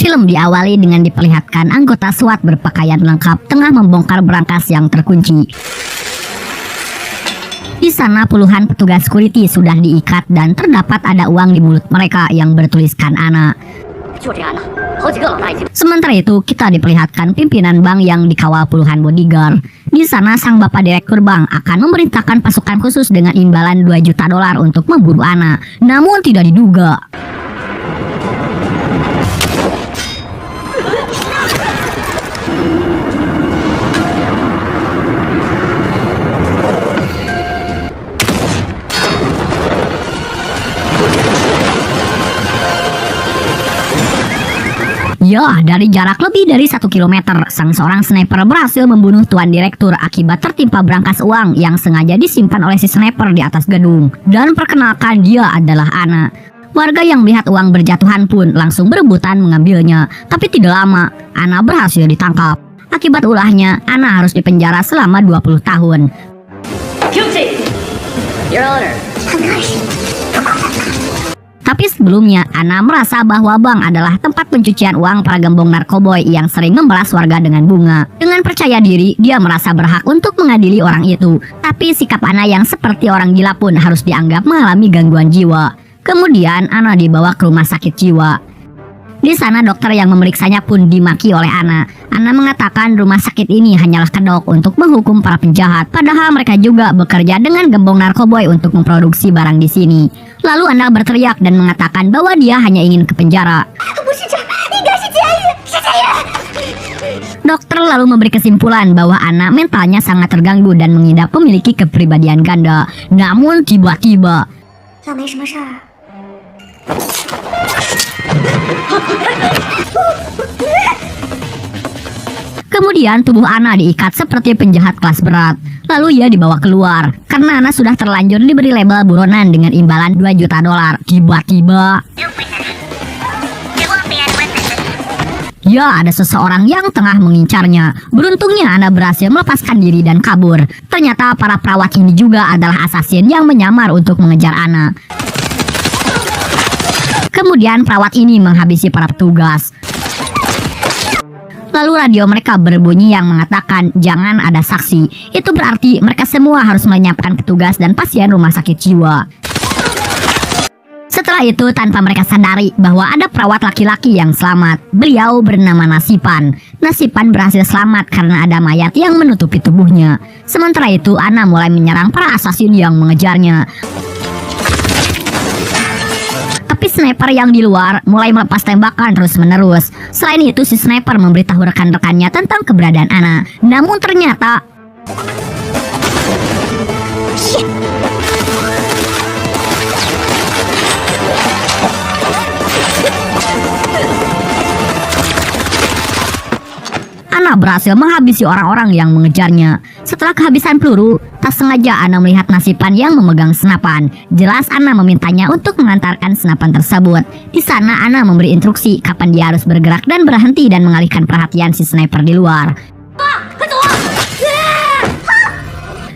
Film diawali dengan diperlihatkan anggota SWAT berpakaian lengkap tengah membongkar berangkas yang terkunci. Di sana puluhan petugas security sudah diikat dan terdapat ada uang di mulut mereka yang bertuliskan ANA. Sementara itu kita diperlihatkan pimpinan bank yang dikawal puluhan bodyguard. Di sana sang bapak direktur bank akan memerintahkan pasukan khusus dengan imbalan 2 juta dolar untuk memburu ANA. Namun tidak diduga, ya, dari jarak lebih dari 1 kilometer, sang seorang sniper berhasil membunuh tuan direktur akibat tertimpa berangkas uang yang sengaja disimpan oleh si sniper di atas gedung. Dan perkenalkan, dia adalah ANA. Warga yang melihat uang berjatuhan pun langsung berebutan mengambilnya. Tapi tidak lama, ANA berhasil ditangkap. Akibat ulahnya, ANA harus dipenjara selama 20 tahun. Your Honor. Tapi sebelumnya, ANA merasa bahwa bank adalah tempat pencucian uang para gembong narkoboy yang sering membalas warga dengan bunga. Dengan percaya diri, dia merasa berhak untuk mengadili orang itu. Tapi sikap ANA yang seperti orang gila pun harus dianggap mengalami gangguan jiwa. Kemudian, ANA dibawa ke rumah sakit jiwa. Di sana dokter yang memeriksanya pun dimaki oleh ANA. ANA mengatakan rumah sakit ini hanyalah kedok untuk menghukum para penjahat. Padahal mereka juga bekerja dengan gembong narkoboy untuk memproduksi barang di sini. Lalu ANA berteriak dan mengatakan bahwa dia hanya ingin ke penjara. Dokter lalu memberi kesimpulan bahwa ANA mentalnya sangat terganggu dan mengidap memiliki kepribadian ganda. Namun tiba-tiba, kemudian tubuh ANA diikat seperti penjahat kelas berat. Lalu ia dibawa keluar. Karena ANA sudah terlanjur diberi label buronan dengan imbalan 2 juta dolar. Tiba-tiba, ya, ada seseorang yang tengah mengincarnya. Beruntungnya ANA berhasil melepaskan diri dan kabur. Ternyata para perawat ini juga adalah asasin yang menyamar untuk mengejar ANA. Kemudian perawat ini menghabisi para petugas. Lalu radio mereka berbunyi yang mengatakan jangan ada saksi. Itu berarti mereka semua harus melenyapkan petugas dan pasien rumah sakit jiwa. Setelah itu tanpa mereka sadari bahwa ada perawat laki-laki yang selamat. Beliau bernama Nasipan. Nasipan berhasil selamat karena ada mayat yang menutupi tubuhnya. Sementara itu ANA mulai menyerang para asasin yang mengejarnya. Tapi sniper yang di luar mulai melepas tembakan terus-menerus. Selain itu si sniper memberitahu rekan-rekannya tentang keberadaan ANA. Namun ternyata ANA berhasil menghabisi orang-orang yang mengejarnya. Setelah kehabisan peluru, tak sengaja ANA melihat Nasipan yang memegang senapan. Jelas ANA memintanya untuk mengantarkan senapan tersebut. Di sana ANA memberi instruksi kapan dia harus bergerak dan berhenti dan mengalihkan perhatian si sniper di luar.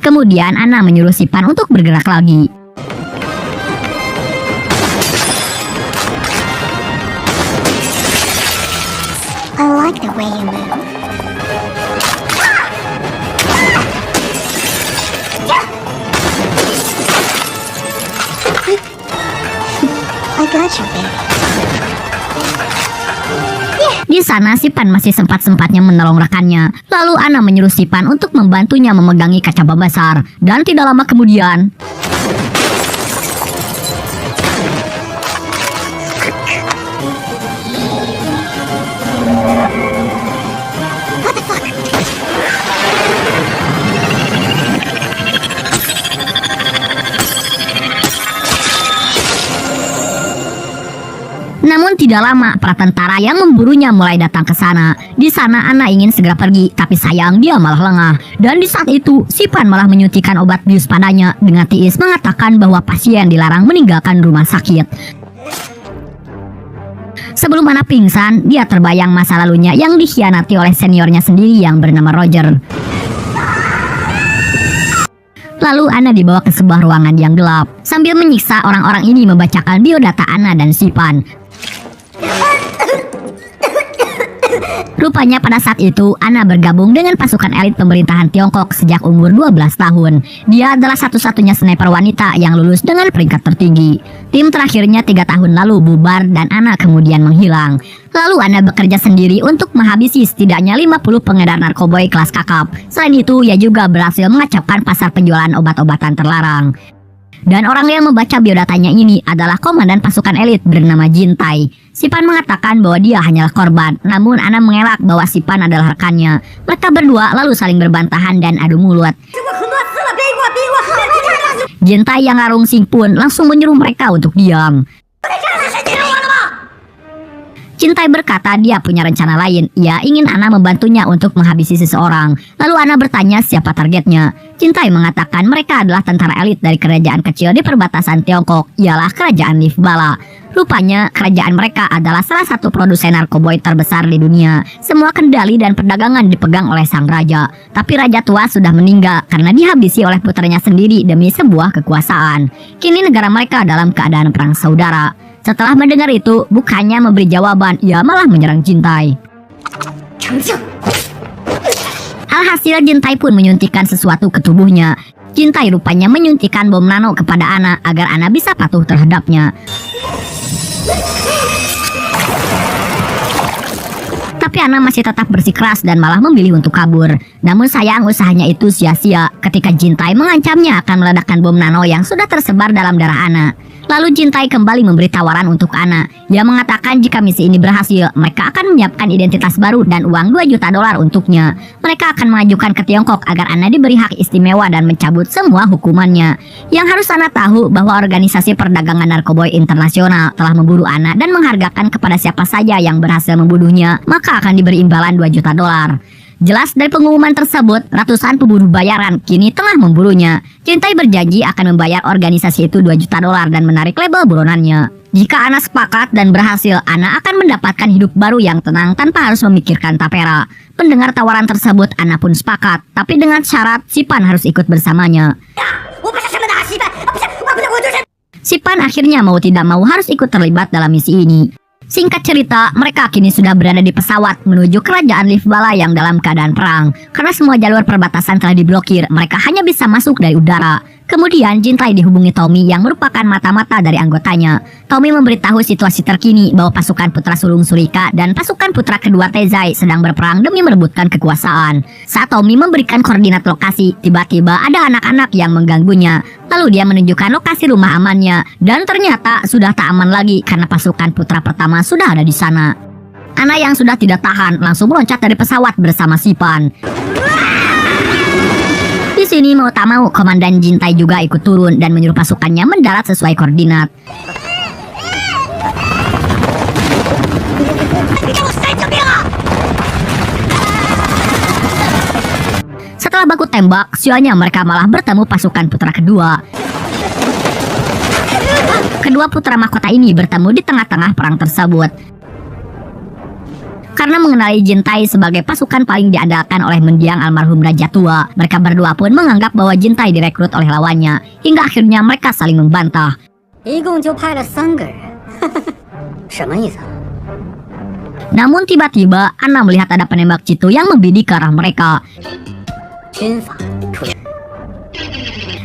Kemudian ANA menyuruh Sipan untuk bergerak lagi. I like the way you move. I got you, baby. Di sana Sipan masih sempat-sempatnya menolong rekannya. Lalu ANA menyuruh Sipan untuk membantunya memegangi kaca besar. Dan tidak lama kemudian, namun tidak lama para tentara yang memburunya mulai datang ke sana. Di sana ANA ingin segera pergi, tapi sayang dia malah lengah. Dan di saat itu Sipan malah menyuntikkan obat bius padanya dengan tiis mengatakan bahwa pasien dilarang meninggalkan rumah sakit. Sebelum ANA pingsan, dia terbayang masa lalunya yang dikhianati oleh seniornya sendiri yang bernama Roger. Lalu ANA dibawa ke sebuah ruangan yang gelap. Sambil menyiksa, orang-orang ini membacakan biodata ANA dan Sipan. Rupanya pada saat itu, Ana bergabung dengan pasukan elit pemerintahan Tiongkok sejak umur 12 tahun. Dia adalah satu-satunya sniper wanita yang lulus dengan peringkat tertinggi. Tim terakhirnya 3 tahun lalu bubar dan Ana kemudian menghilang. Lalu Ana bekerja sendiri untuk menghabisi setidaknya 50 pengedar narkoba kelas kakap. Selain itu, ia juga berhasil mengacaukan pasar penjualan obat-obatan terlarang. Dan orang yang membaca biodatanya ini adalah komandan pasukan elit bernama Jin Tai. Sipan mengatakan bahwa dia hanyalah korban, namun Ana mengelak bahwa Sipan adalah rekannya. Mereka berdua lalu saling berbantahan dan adu mulut. Jin Tai yang ngarung Sing pun langsung menyuruh mereka untuk diam. Jin Tai berkata dia punya rencana lain. Ia ingin Ana membantunya untuk menghabisi seseorang. Lalu Ana bertanya siapa targetnya. Jin Tai mengatakan mereka adalah tentara elit dari kerajaan kecil di perbatasan Tiongkok, ialah kerajaan Leaf Bala. Rupanya kerajaan mereka adalah salah satu produsen narkoba terbesar di dunia. Semua kendali dan perdagangan dipegang oleh sang raja. Tapi raja tua sudah meninggal karena dihabisi oleh putranya sendiri demi sebuah kekuasaan. Kini negara mereka dalam keadaan perang saudara. Setelah mendengar itu, bukannya memberi jawaban, ia malah menyerang Jin Tai. Alhasil Jin Tai pun menyuntikkan sesuatu ke tubuhnya. Jin Tai rupanya menyuntikkan bom nano kepada Ana agar Ana bisa patuh terhadapnya. Tapi Ana masih tetap bersikeras dan malah memilih untuk kabur. Namun sayang usahanya itu sia-sia ketika Jin Tai mengancamnya akan meledakkan bom nano yang sudah tersebar dalam darah Ana. Lalu Jin Tai kembali memberi tawaran untuk Ana. Ia mengatakan jika misi ini berhasil, mereka akan menyiapkan identitas baru dan uang $2 juta untuknya. Mereka akan mengajukan ke Tiongkok agar Ana diberi hak istimewa dan mencabut semua hukumannya. Yang harus Ana tahu bahwa organisasi perdagangan narkoba internasional telah memburu Ana dan menghargakan kepada siapa saja yang berhasil membunuhnya, maka akan diberi imbalan $2 juta. Jelas dari pengumuman tersebut, ratusan pemburu bayaran kini tengah memburunya. Jin Tai berjanji akan membayar organisasi itu $2 juta dan menarik label buronannya. Jika Ana sepakat dan berhasil, Ana akan mendapatkan hidup baru yang tenang tanpa harus memikirkan tapera. Mendengar tawaran tersebut, Ana pun sepakat, tapi dengan syarat Sipan harus ikut bersamanya. Sipan akhirnya mau tidak mau harus ikut terlibat dalam misi ini. Singkat cerita, mereka kini sudah berada di pesawat menuju kerajaan Leaf Bala yang dalam keadaan perang. Karena semua jalur perbatasan telah diblokir, mereka hanya bisa masuk dari udara. Kemudian Jin Tai dihubungi Tommy yang merupakan mata-mata dari anggotanya. Tommy memberitahu situasi terkini bahwa pasukan putra sulung Surika dan pasukan putra kedua Tezai sedang berperang demi merebutkan kekuasaan. Saat Tommy memberikan koordinat lokasi, tiba-tiba ada anak-anak yang mengganggunya. Lalu dia menunjukkan lokasi rumah amannya, dan ternyata sudah tak aman lagi karena pasukan putra pertama sudah ada di sana. Ana yang sudah tidak tahan langsung meloncat dari pesawat bersama Sipan. Di sini mau tak mau komandan Jin Tai juga ikut turun dan menyuruh pasukannya mendarat sesuai koordinat. Setelah baku tembak, sialnya mereka malah bertemu pasukan putra kedua. Kedua putra mahkota ini bertemu di tengah-tengah perang tersebut. Karena mengenali Jin Tai sebagai pasukan paling diandalkan oleh mendiang almarhum Raja Tua, mereka berdua pun menganggap bahwa Jin Tai direkrut oleh lawannya, hingga akhirnya mereka saling membantah. Namun tiba-tiba Ana melihat ada penembak jitu yang membidik ke arah mereka.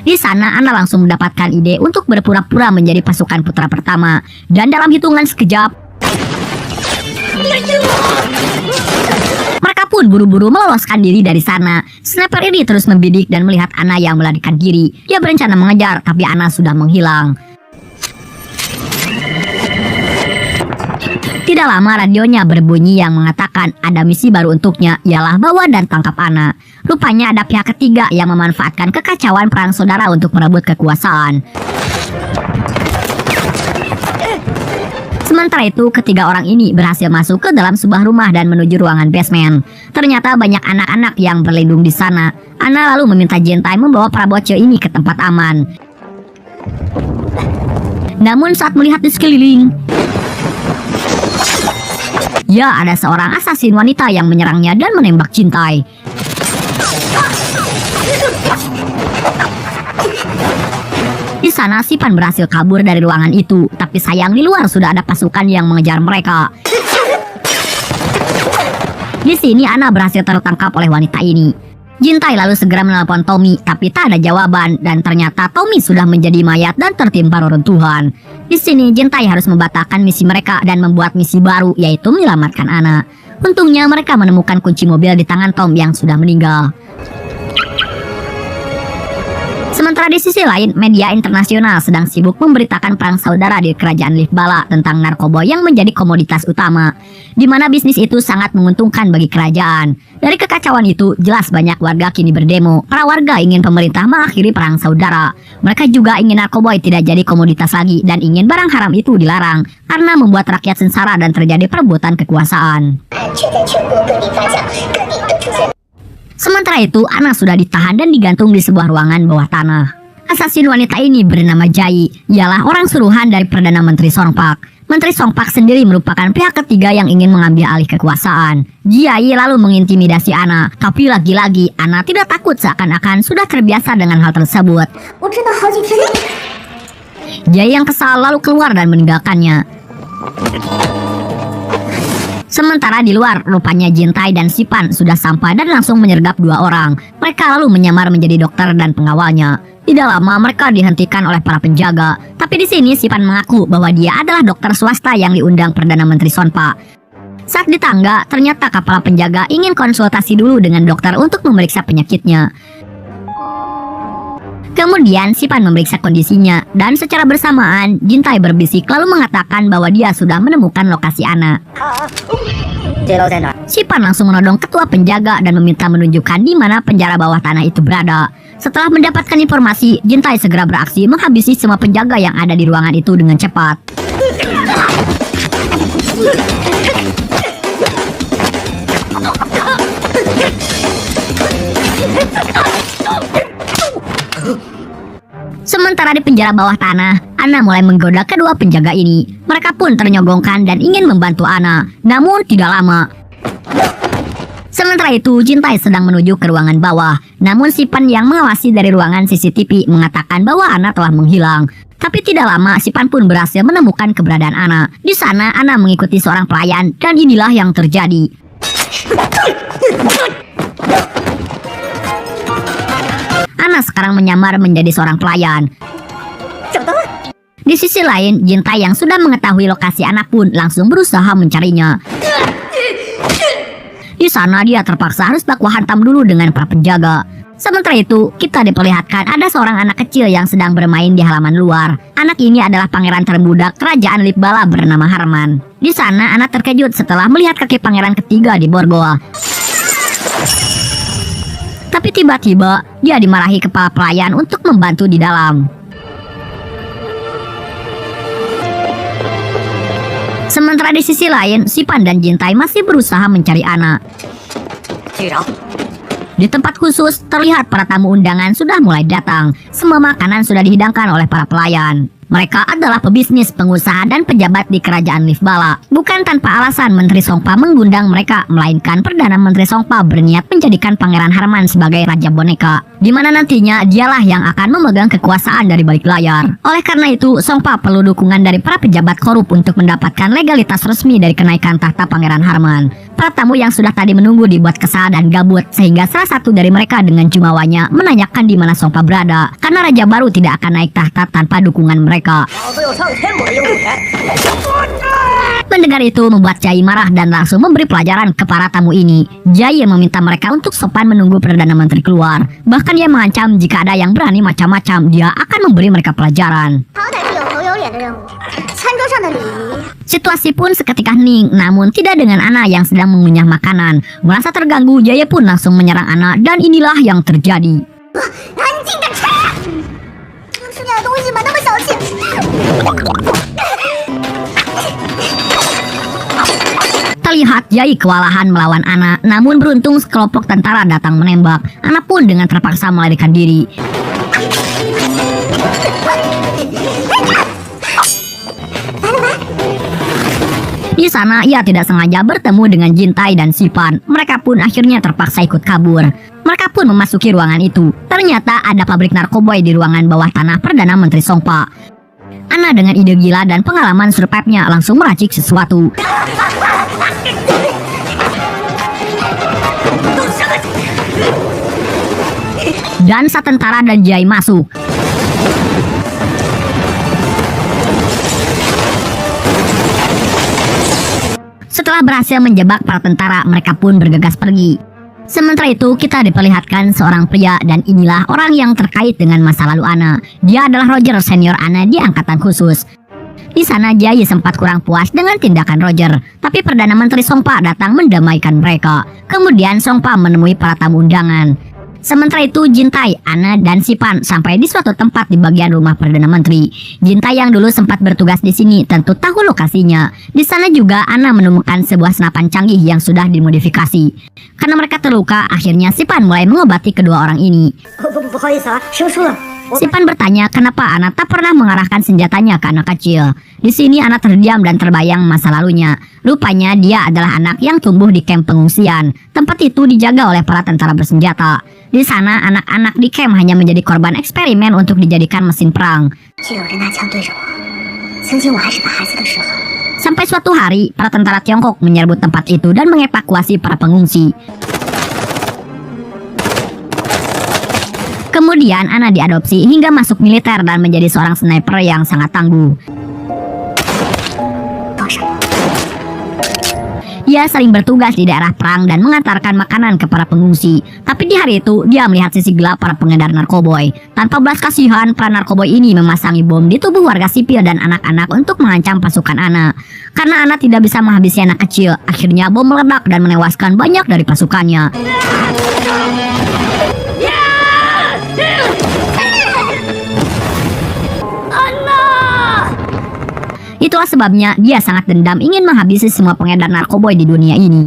Di sana Ana langsung mendapatkan ide untuk berpura-pura menjadi pasukan putra pertama, dan dalam hitungan sekejap mereka pun buru-buru meloloskan diri dari sana. Sniper ini terus membidik dan melihat Ana yang melarikan diri. Dia berencana mengejar, tapi Ana sudah menghilang. Tidak lama radionya berbunyi yang mengatakan ada misi baru untuknya, ialah bawa dan tangkap Ana. Rupanya ada pihak ketiga yang memanfaatkan kekacauan perang saudara untuk merebut kekuasaan. Sementara itu, ketiga orang ini berhasil masuk ke dalam sebuah rumah dan menuju ruangan basement. Ternyata banyak anak-anak yang berlindung di sana. Ana lalu meminta Jin Tai membawa para bocil ini ke tempat aman. Namun saat melihat di sekeliling, ya ada seorang asasin wanita yang menyerangnya dan menembak Jin Tai. Di sana Sipan berhasil kabur dari ruangan itu, tapi sayang di luar sudah ada pasukan yang mengejar mereka. Di sini Ana berhasil tertangkap oleh wanita ini. Jintai lalu segera menelpon Tommy, tapi tak ada jawaban dan ternyata Tommy sudah menjadi mayat dan tertimpa reruntuhan. Di sini Jintai harus membatalkan misi mereka dan membuat misi baru, yaitu menyelamatkan Ana. Untungnya mereka menemukan kunci mobil di tangan Tom yang sudah meninggal. Sementara di sisi lain, media internasional sedang sibuk memberitakan perang saudara di kerajaan Livbala tentang narkoba yang menjadi komoditas utama, di mana bisnis itu sangat menguntungkan bagi kerajaan. Dari kekacauan itu, jelas banyak warga kini berdemo. Para warga ingin pemerintah mengakhiri perang saudara. Mereka juga ingin narkoba tidak jadi komoditas lagi dan ingin barang haram itu dilarang, karena membuat rakyat sengsara dan terjadi perebutan kekuasaan. Sementara itu, Ana sudah ditahan dan digantung di sebuah ruangan bawah tanah. Asasin wanita ini bernama Jai. Ialah orang suruhan dari Perdana Menteri Songpak. Menteri Songpak sendiri merupakan pihak ketiga yang ingin mengambil alih kekuasaan. Jai lalu mengintimidasi Ana, tapi lagi-lagi Ana tidak takut seakan-akan sudah terbiasa dengan hal tersebut. Jai yang kesal lalu keluar dan meninggalkannya. Sementara di luar, rupanya Jintai dan Sipan sudah sampai dan langsung menyergap dua orang. Mereka lalu menyamar menjadi dokter dan pengawalnya. Tidak lama mereka dihentikan oleh para penjaga. Tapi di sini Sipan mengaku bahwa dia adalah dokter swasta yang diundang Perdana Menteri Sonpa. Saat di tangga, ternyata kepala penjaga ingin konsultasi dulu dengan dokter untuk memeriksa penyakitnya. Kemudian Sipan memeriksa kondisinya dan secara bersamaan Jintai berbisik lalu mengatakan bahwa dia sudah menemukan lokasi Ana. Sipan langsung menodong ketua penjaga dan meminta menunjukkan di mana penjara bawah tanah itu berada. Setelah mendapatkan informasi, Jintai segera beraksi menghabisi semua penjaga yang ada di ruangan itu dengan cepat. Sementara di penjara bawah tanah, Ana mulai menggoda kedua penjaga ini. Mereka pun ternyogongkan dan ingin membantu Ana, namun tidak lama. Sementara itu, Jintai sedang menuju ke ruangan bawah. Namun Sipan yang mengawasi dari ruangan CCTV mengatakan bahwa Ana telah menghilang. Tapi tidak lama, Sipan pun berhasil menemukan keberadaan Ana. Di sana, Ana mengikuti seorang pelayan dan inilah yang terjadi. Ana sekarang menyamar menjadi seorang pelayan. Di sisi lain, Jintai yang sudah mengetahui lokasi Ana pun langsung berusaha mencarinya. Di sana dia terpaksa harus baku hantam dulu dengan para penjaga. Sementara itu, kita diperlihatkan ada seorang anak kecil yang sedang bermain di halaman luar. Anak ini adalah pangeran terbudak kerajaan Livbala bernama Harman. Di sana, Ana terkejut setelah melihat kaki pangeran ketiga di borgol. Tapi tiba-tiba, dia dimarahi kepala pelayan untuk membantu di dalam. Sementara di sisi lain, Sipan dan Jintai masih berusaha mencari Ana. Di tempat khusus, terlihat para tamu undangan sudah mulai datang. Semua makanan sudah dihidangkan oleh para pelayan. Mereka adalah pebisnis, pengusaha, dan pejabat di kerajaan Livbala. Bukan tanpa alasan Menteri Songpa mengundang mereka, melainkan Perdana Menteri Songpa berniat menjadikan Pangeran Harman sebagai Raja Boneka, di mana nantinya dialah yang akan memegang kekuasaan dari balik layar. Oleh karena itu, Songpa perlu dukungan dari para pejabat korup untuk mendapatkan legalitas resmi dari kenaikan tahta Pangeran Harman. Para tamu yang sudah tadi menunggu dibuat kesal dan gabut, sehingga salah satu dari mereka dengan jumawanya menanyakan di mana Songpa berada, karena raja baru tidak akan naik tahta tanpa dukungan mereka. Mendengar itu membuat Jai marah dan langsung memberi pelajaran ke para tamu ini. Jai meminta mereka untuk sopan menunggu Perdana Menteri keluar. Bahkan dia mengancam jika ada yang berani macam-macam, dia akan memberi mereka pelajaran. Situasi pun seketika hening, namun tidak dengan Ana yang sedang mengunyah makanan. Merasa terganggu, Jai pun langsung menyerang Ana dan inilah yang terjadi. Terlihat Jai kewalahan melawan Ana, namun beruntung sekelompok tentara datang menembak. Ana pun dengan terpaksa melarikan diri. Di sana ia tidak sengaja bertemu dengan Jintai dan Sipan. Mereka pun akhirnya terpaksa ikut kabur. Mereka pun memasuki ruangan itu. Ternyata ada pabrik narkoba di ruangan bawah tanah Perdana Menteri Songpa. Ana dengan ide gila dan pengalaman survive-nya langsung meracik sesuatu. Dan saat tentara dan Jai masuk, setelah berhasil menjebak para tentara, mereka pun bergegas pergi. Sementara itu, kita diperlihatkan seorang pria dan inilah orang yang terkait dengan masa lalu Anna. Dia adalah Roger, senior Anna di angkatan khusus. Di sana Jai sempat kurang puas dengan tindakan Roger, tapi Perdana Menteri Songpa datang mendamaikan mereka. Kemudian Songpa menemui para tamu undangan. Sementara itu Jintai, Anna, dan Sipan sampai di suatu tempat di bagian rumah Perdana Menteri. Jintai yang dulu sempat bertugas di sini tentu tahu lokasinya. Di sana juga Anna menemukan sebuah senapan canggih yang sudah dimodifikasi. Karena mereka terluka, akhirnya Sipan mulai mengobati kedua orang ini. Sipan bertanya kenapa Anna tak pernah mengarahkan senjatanya ke anak kecil. Di sini Anna terdiam dan terbayang masa lalunya. Rupanya dia adalah anak yang tumbuh di kamp pengungsian. Tempat itu dijaga oleh para tentara bersenjata. Di sana anak-anak di kamp hanya menjadi korban eksperimen untuk dijadikan mesin perang. 就有着那枪对着我。曾经我还是个孩子的时候， Sampai suatu hari, para tentara Tiongkok menyerbu tempat itu dan mengevakuasi para pengungsi. Kemudian Anna diadopsi hingga masuk militer dan menjadi seorang sniper yang sangat tangguh. 多少？ Ia sering bertugas di daerah perang dan mengantarkan makanan ke para pengungsi. Tapi di hari itu, dia melihat sisi gelap para pengedar narkoboy. Tanpa belas kasihan, para narkoboy ini memasangi bom di tubuh warga sipil dan anak-anak untuk mengancam pasukan Anna. Karena Anna tidak bisa menghabisi anak kecil, akhirnya bom meledak dan menewaskan banyak dari pasukannya. Itulah sebabnya dia sangat dendam ingin menghabisi semua pengedar narkoboy di dunia ini.